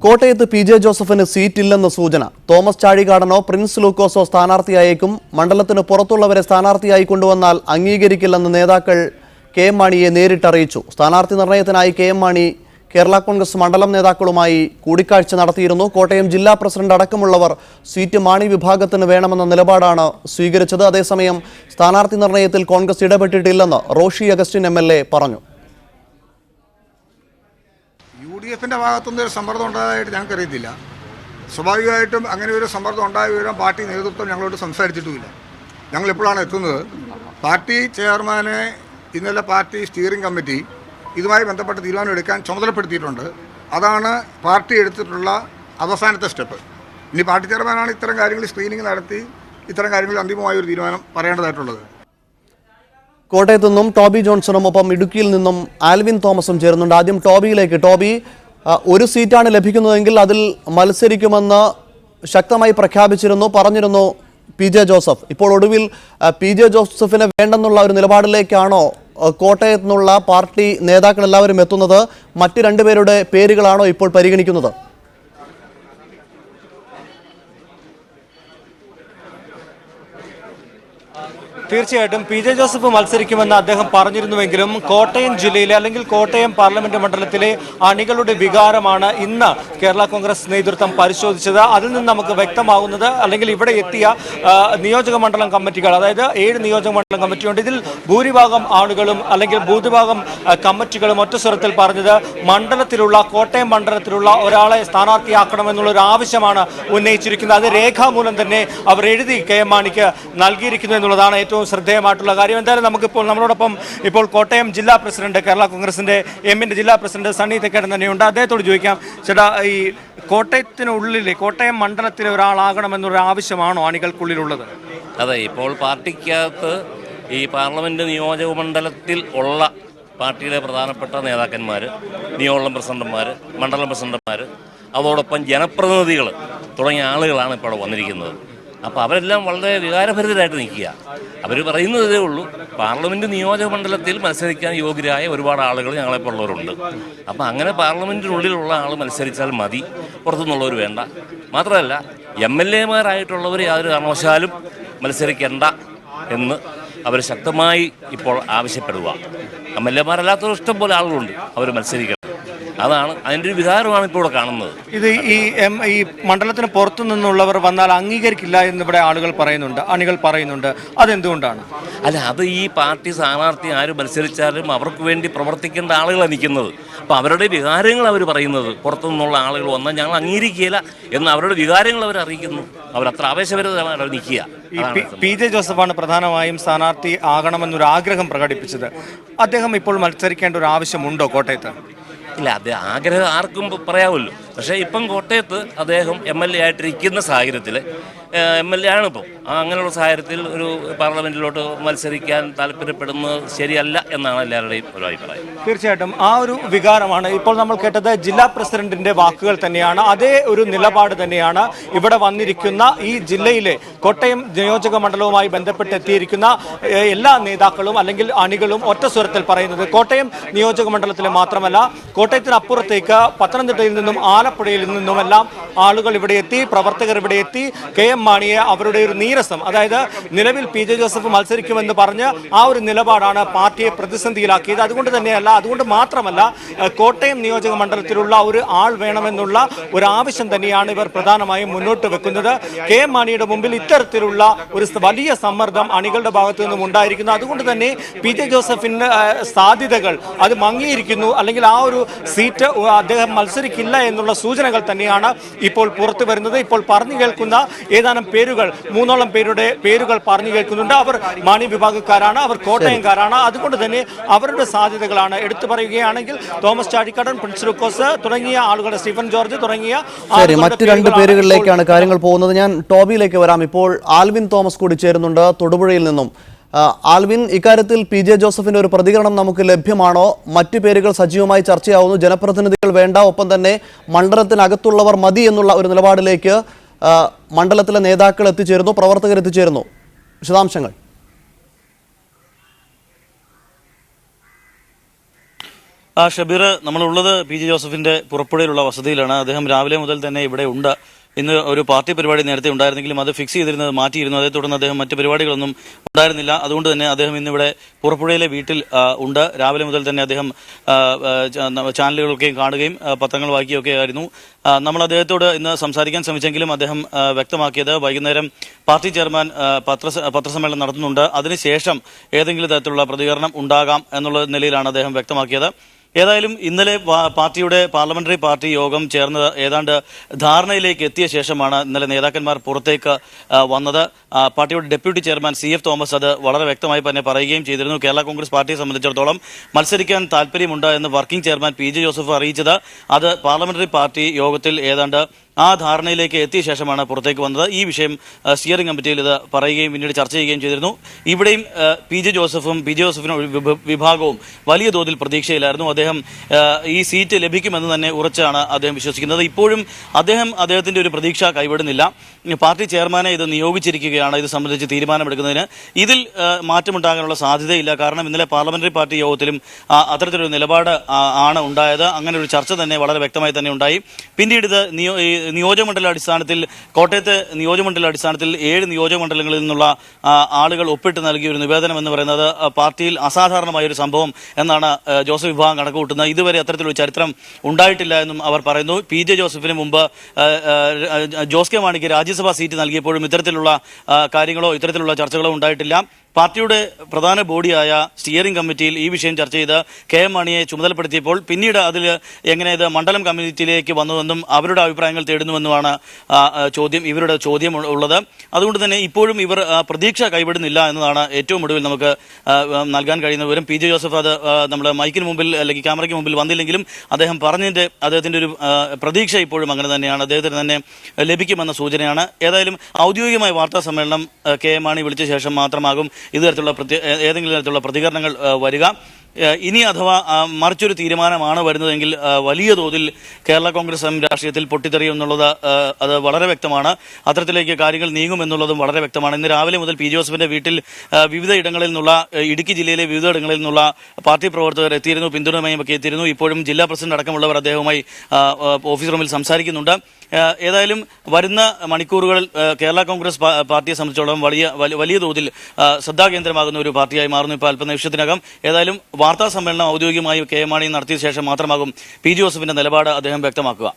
കോട്ടയത്ത് P J ജോസഫിന് സീറ്റില്ലെന്ന സൂചന. തോമസ് ചാഴികാടനോ പ്രിൻസ് ലൂക്കോസോ സ്ഥാനാർത്ഥിയായേക്കും. മണ്ഡലത്തിന് പുറത്തുള്ളവരെ സ്ഥാനാർത്ഥിയായി കൊണ്ടുവന്നാൽ അംഗീകരിക്കില്ലെന്ന് നേതാക്കൾ കെ എം മാണിയെ നേരിട്ടറിയിച്ചു. സ്ഥാനാർത്ഥി നിർണയത്തിനായി കെ എം മാണി കേരള കോൺഗ്രസ് മണ്ഡലം നേതാക്കളുമായി കൂടിക്കാഴ്ച നടത്തിയിരുന്നു. കോട്ടയം ജില്ലാ പ്രസിഡന്റ് അടക്കമുള്ളവർ സീറ്റ് മാണി വിഭാഗത്തിന് വേണമെന്ന നിലപാടാണ് സ്വീകരിച്ചത്. അതേസമയം സ്ഥാനാർത്ഥി നിർണയത്തിൽ കോൺഗ്രസ് ഇടപെട്ടിട്ടില്ലെന്ന് റോഷി അഗസ്റ്റിൻ MLA പറഞ്ഞു. UDFിൻ്റെ ഭാഗത്തുനിന്ന് ഒരു സമ്മർദ്ദം ഉണ്ടായതായിട്ട് ഞങ്ങൾക്കറിയത്തില്ല. സ്വാഭാവികമായിട്ടും അങ്ങനെ ഒരു സമ്മർദ്ദം ഉണ്ടായ വിവരം പാർട്ടി നേതൃത്വം ഞങ്ങളോട് സംസാരിച്ചിട്ടുമില്ല. ഞങ്ങളെപ്പോഴാണ് എത്തുന്നത്, പാർട്ടി ചെയർമാനെ ഇന്നലെ പാർട്ടി സ്റ്റിയറിംഗ് കമ്മിറ്റി ഇതുമായി ബന്ധപ്പെട്ട തീരുമാനം എടുക്കാൻ ചുമതലപ്പെടുത്തിയിട്ടുണ്ട്. അതാണ് പാർട്ടി എടുത്തിട്ടുള്ള അവസാനത്തെ സ്റ്റെപ്പ്. ഇനി പാർട്ടി ചെയർമാനാണ് ഇത്തരം കാര്യങ്ങൾ സ്ക്രീനിങ് നടത്തി ഇത്തരം കാര്യങ്ങളിൽ അന്തിമമായ ഒരു തീരുമാനം പറയേണ്ടതായിട്ടുള്ളത്. കോട്ടയത്തു നിന്നും ടോബി ജോൺസണും ഒപ്പം ഇടുക്കിയിൽ നിന്നും ആൽവിൻ തോമസും ചേരുന്നുണ്ട്. ആദ്യം ടോബിയിലേക്ക്. ടോബി, ഒരു സീറ്റാണ് ലഭിക്കുന്നതെങ്കിൽ അതിൽ മത്സരിക്കുമെന്ന് ശക്തമായി പറഞ്ഞിരുന്നു പി ജെ ജോസഫ്. ഇപ്പോൾ ഒടുവിൽ പി ജെ ജോസഫിനെ വേണ്ടെന്നുള്ള ഒരു നിലപാടിലേക്കാണോ കോട്ടയത്തു നിന്നുള്ള പാർട്ടി നേതാക്കൾ എല്ലാവരും എത്തുന്നത്? മറ്റ് രണ്ടുപേരുടെ പേരുകളാണോ ഇപ്പോൾ പരിഗണിക്കുന്നത്? തീർച്ചയായിട്ടും പി ജെ ജോസഫ് മത്സരിക്കുമെന്ന് അദ്ദേഹം പറഞ്ഞിരുന്നുവെങ്കിലും കോട്ടയം ജില്ലയിലെ അല്ലെങ്കിൽ കോട്ടയം പാർലമെന്റ് മണ്ഡലത്തിലെ അണികളുടെ വികാരമാണ് ഇന്ന് കേരള കോൺഗ്രസ് നേതൃത്വം പരിശോധിച്ചത്. അതിൽ നിന്ന് നമുക്ക് വ്യക്തമാകുന്നത്, അല്ലെങ്കിൽ ഇവിടെ എത്തിയ നിയോജക മണ്ഡലം കമ്മിറ്റികൾ, അതായത് 7 നിയോജക മണ്ഡലം കമ്മിറ്റിയുണ്ട്. ഇതിൽ ഭൂരിഭാഗം ആളുകളും അല്ലെങ്കിൽ ഭൂരിഭാഗം കമ്മിറ്റികളും ഒറ്റ സ്വരത്തിൽ പറഞ്ഞത് കോട്ടയം മണ്ഡലത്തിലുള്ള ഒരാളെ സ്ഥാനാർത്ഥിയാക്കണമെന്നുള്ളൊരു ആവശ്യമാണ് ഉന്നയിച്ചിരിക്കുന്നത്. അത് രേഖാമൂലം തന്നെ അവർ എഴുതി കെ എം മാണിക്ക് നൽകിയിരിക്കുന്നു എന്നുള്ളതാണ് ഏറ്റവും ശ്രദ്ധേയമായിട്ടുള്ള കാര്യം. എന്തായാലും നമുക്കിപ്പോൾ നമ്മളോടൊപ്പം ഇപ്പോൾ കോട്ടയം ജില്ലാ പ്രസിഡന്റ്, കേരള കോൺഗ്രസിന്റെ എമ്മിന്റെ ജില്ലാ പ്രസിഡന്റ് സണ്ണി തെക്കേടൻ തന്നെയുണ്ട്. അദ്ദേഹത്തോട് ചോദിക്കാം, ചേട്ടാ, ഈ കോട്ടയത്തിനുള്ളിലെ കോട്ടയം മണ്ഡലത്തിലെ ഒരാളാകണമെന്നൊരു ആവശ്യമാണോ അണികൾക്കുള്ളിലുള്ളത്? അതെ, ഇപ്പോൾ പാർട്ടിക്കകത്ത് ഈ പാർലമെന്റ് നിയോജക മണ്ഡലത്തിൽ ഉള്ള പാർട്ടിയിലെ പ്രധാനപ്പെട്ട നേതാക്കന്മാർ, നിയോജക പ്രസിഡന്റുമാർ, മണ്ഡലം പ്രസിഡന്റുമാർ, അതോടൊപ്പം ജനപ്രതിനിധികൾ തുടങ്ങിയ ആളുകളാണ് ഇപ്പോൾ വന്നിരിക്കുന്നത്. അപ്പോൾ അവരെല്ലാം വളരെ വികാരഭരിതരായിട്ട് നിൽക്കുക. അവർ പറയുന്നതേ ഉള്ളൂ, പാർലമെൻറ്റ് നിയോജക മണ്ഡലത്തിൽ മത്സരിക്കാൻ യോഗ്യരായ ഒരുപാട് ആളുകൾ ഞങ്ങളെപ്പോലുള്ളവരുണ്ട്. അപ്പോൾ അങ്ങനെ പാർലമെൻറ്റിനുള്ളിലുള്ള ആൾ മത്സരിച്ചാൽ മതി, പുറത്തുനിന്നുള്ളവർ വേണ്ട. മാത്രമല്ല MLA മാരായിട്ടുള്ളവർ യാതൊരു കാരണവശാലും മത്സരിക്കേണ്ട എന്ന് അവർ ശക്തമായി ഇപ്പോൾ ആവശ്യപ്പെടുക. MLA മാരല്ലാത്തൊരു ഇഷ്ടം പോലെ ആളുകളുണ്ട്, അവർ മത്സരിക്കണം. അതാണ് അതിൻ്റെ ഒരു വികാരമാണ് ഇപ്പോൾ ഇവിടെ കാണുന്നത്. ഇത് ഈ മണ്ഡലത്തിന് പുറത്തു നിന്നുള്ളവർ വന്നാൽ അംഗീകരിക്കില്ല എന്നിവിടെ അണികൾ പറയുന്നുണ്ട്. അതെന്തുകൊണ്ടാണ്? അല്ല, അത് ഈ പാർട്ടി സ്ഥാനാർത്ഥി ആര് മത്സരിച്ചാലും അവർക്ക് വേണ്ടി പ്രവർത്തിക്കേണ്ട ആളുകളാണ് നിൽക്കുന്നത്. അപ്പോൾ അവരുടെ വികാരങ്ങൾ അവർ പറയുന്നത്, പുറത്തു നിന്നുള്ള ആളുകൾ വന്നാൽ ഞങ്ങൾ അംഗീകരിക്കുകയില്ല എന്ന് അവരുടെ വികാരങ്ങൾ അവർ അറിയിക്കുന്നു. അവരത്ര ആവേശപരമാണ് നിൽക്കുക. പി ജെ ജോസഫാണ് പ്രധാനമായും സ്ഥാനാർത്ഥി ആകണമെന്നൊരു ആഗ്രഹം പ്രകടിപ്പിച്ചത്. അദ്ദേഹം ഇപ്പോൾ മത്സരിക്കേണ്ട ഒരു ആവശ്യമുണ്ടോ കോട്ടയത്ത്? ഇല്ല, അത് ആഗ്രഹം ആർക്കും പറയാമല്ലോ. പക്ഷേ ഇപ്പം കോട്ടയത്ത് അദ്ദേഹം MLA ആയിട്ടിരിക്കുന്ന സാഹചര്യത്തിൽ MLA ആണിപ്പം. അങ്ങനെയുള്ള സാഹചര്യത്തിൽ ഒരു പാർലമെൻറ്റിലോട്ട് മത്സരിക്കാൻ താല്പര്യപ്പെടുന്നത് ശരിയല്ല എന്നാണ് എല്ലാവരുടെയും ഒരു അഭിപ്രായം. തീർച്ചയായിട്ടും ആ ഒരു വികാരമാണ് ഇപ്പോൾ നമ്മൾ കേട്ടത്. ജില്ലാ പ്രസിഡന്റിന്റെ വാക്കുകൾ തന്നെയാണ്. അതേ ഒരു നിലപാട് തന്നെയാണ് ഇവിടെ വന്നിരിക്കുന്ന ഈ ജില്ലയിലെ കോട്ടയം നിയോജക മണ്ഡലവുമായി ബന്ധപ്പെട്ടെത്തിയിരിക്കുന്ന എല്ലാ നേതാക്കളും അല്ലെങ്കിൽ അണികളും ഒറ്റ സ്വരത്തിൽ പറയുന്നത്. കോട്ടയം നിയോജക മണ്ഡലത്തിലെ മാത്രമല്ല, കോട്ടയത്തിനപ്പുറത്തേക്ക് പത്തനംതിട്ടയിൽ നിന്നും ആലപ്പുഴയിൽ നിന്നുമെല്ലാം ആളുകൾ ഇവിടെ എത്തി, പ്രവർത്തകർ ഇവിടെ എത്തി. കെ എം മാണിയെ അവരുടെ ഒരു നീരസം, അതായത് നിലവിൽ പി ജെ ജോസഫ് മത്സരിക്കുമെന്ന് പറഞ്ഞ് ആ ഒരു നിലപാടാണ് പാർട്ടിയെ പ്രതിസന്ധിയിലാക്കിയത്. അതുകൊണ്ട് മാത്രമല്ല കോട്ടയം നിയോജക മണ്ഡലത്തിലുള്ള ഒരു ആൾ വേണമെന്നുള്ള ഒരു ആവശ്യം തന്നെയാണ് ഇവർ പ്രധാനമായും മുന്നോട്ട് വെക്കുന്നത്. കെ എം മാണിയുടെ മുമ്പിൽ ഇത്തരത്തിലുള്ള ഒരു വലിയ സമ്മർദ്ദം അണികളുടെ ഭാഗത്തു നിന്നും ഉണ്ടായിരിക്കുന്നു. അതുകൊണ്ട് തന്നെ പി ജെ ജോസഫിന് സാധ്യതകൾ അത് മങ്ങിയിരിക്കുന്നു, അല്ലെങ്കിൽ ആ ഒരു സീറ്റ് അദ്ദേഹം മത്സരിക്കില്ല എന്നുള്ള സൂചനകൾ തന്നെയാണ് ഇപ്പോൾ പുറത്തു വരുന്നത്. ഇപ്പോൾ പറഞ്ഞു കേൾക്കുന്ന ഏതാനും പേരുകൾ, 3ഓളം പേരുടെ പേരുകൾ പറഞ്ഞു കേൾക്കുന്നുണ്ട്. അവർ മാണി വിഭാഗക്കാരാണ്, അവർ കോട്ടയംകാരാണ്. അതുകൊണ്ട് തന്നെ അവരുടെ സാധ്യതകളാണ് എടുത്തു പറയുകയാണെങ്കിൽ തോമസ് ചാഴിക്കാടൻ, പ്രിൻസ് ലൂക്കോസ് തുടങ്ങിയ ആളുകളുടെ, സ്റ്റീഫൻ ജോർജ് തുടങ്ങിയ മറ്റു 2 പേരുകളിലേക്കാണ് കാര്യങ്ങൾ പോകുന്നത്. ഞാൻ ടോബിയിലേക്ക് വരാം. ഇപ്പോൾ ആൽവിൻ തോമസ് കൂടി ചേരുന്നുണ്ട് തൊടുപുഴയിൽ നിന്നും. ആൽവിൻ, ഇക്കാര്യത്തിൽ പി ജെ ജോസഫിന്റെ ഒരു പ്രതികരണം നമുക്ക് ലഭ്യമാണോ? മറ്റു പേരുകൾ സജീവമായി ചർച്ചയാവുന്നു. ജനപ്രതിനിധികൾ വേണ്ട, ഒപ്പം തന്നെ മണ്ഡലത്തിനകത്തുള്ളവർ മതി എന്നുള്ള ഒരു നിലപാടിലേക്ക് മണ്ഡലത്തിലെ നേതാക്കൾ എത്തിച്ചേരുന്നു, പ്രവർത്തകർ എത്തിച്ചേരുന്നു. വിശദാംശങ്ങൾ. ഷബീർ, നമ്മളുള്ളത് പി ജെ ജോസഫിന്റെ പുറപ്പുഴയിലുള്ള വസതിയിലാണ്. അദ്ദേഹം രാവിലെ മുതൽ തന്നെ ഇവിടെ ഉണ്ട്. ഇന്ന് ഒരു പാർട്ടി പരിപാടി നേരത്തെ ഉണ്ടായിരുന്നെങ്കിലും അത് ഫിക്സ് ചെയ്തിരുന്നത് മാറ്റിയിരുന്നു. അതേ തുടർന്ന് അദ്ദേഹം മറ്റ് പരിപാടികളൊന്നും ഉണ്ടായിരുന്നില്ല. അതുകൊണ്ട് തന്നെ അദ്ദേഹം ഇന്നിവിടെ പുറപ്പുഴയിലെ വീട്ടിൽ ഉണ്ട്. രാവിലെ മുതൽ തന്നെ അദ്ദേഹം ചാനലുകളൊക്കെയും കാണുകയും പത്രങ്ങൾ വായിക്കുകയൊക്കെ ആയിരുന്നു. നമ്മൾ അദ്ദേഹത്തോട് ഇന്ന് സംസാരിക്കാൻ ശ്രമിച്ചെങ്കിലും അദ്ദേഹം വ്യക്തമാക്കിയത് വൈകുന്നേരം പാർട്ടി ചെയർമാൻ പത്രസമ്മേളനം നടത്തുന്നുണ്ട്, അതിനുശേഷം ഏതെങ്കിലും തരത്തിലുള്ള പ്രതികരണം ഉണ്ടാകാം എന്നുള്ള നിലയിലാണ് അദ്ദേഹം വ്യക്തമാക്കിയത്. ഏതായാലും ഇന്നലെ പാർട്ടിയുടെ പാർലമെന്ററി പാർട്ടി യോഗം ചേർന്ന് ഏതാണ്ട് ധാരണയിലേക്ക് എത്തിയ ശേഷമാണ് ഇന്നലെ നേതാക്കന്മാർ പുറത്തേക്ക് വന്നത്. പാർട്ടിയുടെ ഡെപ്യൂട്ടി ചെയർമാൻ CF തോമസ് അത് വളരെ വ്യക്തമായി തന്നെ പറയുകയും ചെയ്തിരുന്നു. കേരള കോൺഗ്രസ് പാർട്ടിയെ സംബന്ധിച്ചിടത്തോളം മത്സരിക്കാൻ താല്പര്യമുണ്ട് എന്ന് വർക്കിംഗ് ചെയർമാൻ PJ ജോസഫ് അറിയിച്ചത് അത് പാർലമെന്ററി പാർട്ടി യോഗത്തിൽ ഏതാണ്ട് ആ ധാരണയിലേക്ക് എത്തിയ ശേഷമാണ് പുറത്തേക്ക് വന്നത്. ഈ വിഷയം സ്റ്റിയറിംഗ് കമ്മിറ്റിയിൽ ഇത് പറയുകയും പിന്നീട് ചർച്ച ചെയ്യുകയും ചെയ്തിരുന്നു. ഇവിടെയും PJ ജോസഫും വിഭാഗവും വലിയ തോതിൽ പ്രതീക്ഷയിലായിരുന്നു. അദ്ദേഹം ഈ സീറ്റ് ലഭിക്കുമെന്ന് തന്നെ ഉറച്ചാണ് അദ്ദേഹം വിശ്വസിക്കുന്നത്. ഇപ്പോഴും അദ്ദേഹത്തിന്റെ ഒരു പ്രതീക്ഷ കൈവിടുന്നില്ല. പാർട്ടി ചെയർമാനെ ഇത് നിയോഗിച്ചിരിക്കുകയാണ് ഇത് സംബന്ധിച്ച് തീരുമാനമെടുക്കുന്നതിന്. ഇതിൽ മാറ്റമുണ്ടാകാനുള്ള സാധ്യതയില്ല. കാരണം ഇന്നലെ പാർലമെന്ററി പാർട്ടി യോഗത്തിലും അത്തരത്തിലൊരു നിലപാട് ആണ് ഉണ്ടായത്. അങ്ങനെ ഒരു ചർച്ച തന്നെ വളരെ വ്യക്തമായി തന്നെ ഉണ്ടായി. പിന്നീട് ഇത് നിയോജകമണ്ഡല അടിസ്ഥാനത്തിൽ കോട്ടയത്തെ നിയോജകമണ്ഡല അടിസ്ഥാനത്തിൽ 7 നിയോജകമണ്ഡലങ്ങളിൽ നിന്നുള്ള ആളുകൾ ഒപ്പിട്ട് നൽകിയ ഒരു നിവേദനം എന്ന് പറയുന്നത് പാർട്ടിയിൽ അസാധാരണമായ ഒരു സംഭവം എന്നാണ് ജോസഫ് വിഭാഗം കണക്കുകൂട്ടുന്നത്. ഇതുവരെ അത്തരത്തിലൊരു ചരിത്രം ഉണ്ടായിട്ടില്ല എന്നും അവർ പറയുന്നു. PJ ജോസഫിന് മുമ്പ് ജോസ് കെ മാണിക്ക് രാജ്യസഭാ സീറ്റ് നൽകിയപ്പോഴും ഇത്തരത്തിലുള്ള കാര്യങ്ങളോ ഇത്തരത്തിലുള്ള ചർച്ചകളോ ഉണ്ടായിട്ടില്ല. പാർട്ടിയുടെ പ്രധാന ബോഡിയായ സ്റ്റിയറിംഗ് കമ്മിറ്റിയിൽ ഈ വിഷയം ചർച്ച ചെയ്ത് KM മാണിയെ ചുമതലപ്പെടുത്തിയപ്പോൾ പിന്നീട് അതിൽ എങ്ങനെ ഇത് മണ്ഡലം കമ്മിറ്റിയിലേക്ക് വന്നുവെന്നും അവരുടെ അഭിപ്രായങ്ങൾ തേടുന്നുവെന്നുമാണ് ഇവരുടെ ചോദ്യം ഉള്ളത്. അതുകൊണ്ട് തന്നെ ഇപ്പോഴും ഇവർ പ്രതീക്ഷ കൈവിടുന്നില്ല എന്നതാണ് ഏറ്റവും ഒടുവിൽ നമുക്ക് നൽകാൻ കഴിയുന്ന വിവരം. PJ ജോസഫ് അത് നമ്മുടെ മൈക്കിന് മുമ്പിൽ അല്ലെങ്കിൽ ക്യാമറയ്ക്ക് മുമ്പിൽ വന്നില്ലെങ്കിലും അദ്ദേഹത്തിന്റെ ഒരു പ്രതീക്ഷ ഇപ്പോഴും അങ്ങനെ തന്നെയാണ്. അദ്ദേഹത്തിന് തന്നെ ലഭിക്കുമെന്ന സൂചനയാണ്. ഏതായാലും ഔദ്യോഗികമായ വാർത്താ സമ്മേളനം KM മാണി വിളിച്ച ശേഷം മാത്രമാകും ഏതെങ്കിലും തരത്തിലുള്ള പ്രതികരണങ്ങൾ വരിക. ഇനി അഥവാ മറിച്ചൊരു തീരുമാനമാണ് വരുന്നതെങ്കിൽ വലിയ തോതിൽ കേരള കോൺഗ്രസ് രാഷ്ട്രീയത്തിൽ പൊട്ടിത്തെറിയും എന്നുള്ളത് അത് വളരെ വ്യക്തമാണ്. അത്തരത്തിലേക്ക് കാര്യങ്ങൾ നീങ്ങുമെന്നുള്ളതും വളരെ വ്യക്തമാണ്. ഇന്ന് രാവിലെ മുതൽ PJ ജോസഫിന്റെ വീട്ടിൽ വിവിധ ഇടങ്ങളിൽ നിന്നുള്ള ഇടുക്കി ജില്ലയിലെ വിവിധ ഇടങ്ങളിൽ നിന്നുള്ള പാർട്ടി പ്രവർത്തകർ എത്തിയിരുന്നു, പിന്തുണയുമൊക്കെ എത്തിയിരുന്നു. ഇപ്പോഴും ജില്ലാ പ്രസിഡന്റ് അടക്കമുള്ളവർ അദ്ദേഹവുമായി ഓഫീസ് റൂമിൽ സംസാരിക്കുന്നുണ്ട്. ഏതായാലും വരുന്ന മണിക്കൂറുകൾ കേരള കോൺഗ്രസ് പാർട്ടിയെ സംബന്ധിച്ചോളം വലിയ തോതിൽ ശ്രദ്ധാകേന്ദ്രമാകുന്ന ഒരു പാർട്ടിയായി മാറുന്നു ഇപ്പോൾ അല്പനിമിഷത്തിനകം. ഏതായാലും വാർത്താ സമ്മേളനം ഔദ്യോഗികമായി KM മാണി നടത്തിയ ശേഷം മാത്രമാകും PJ ജോസഫിന്റെ നിലപാട് അദ്ദേഹം വ്യക്തമാക്കുക.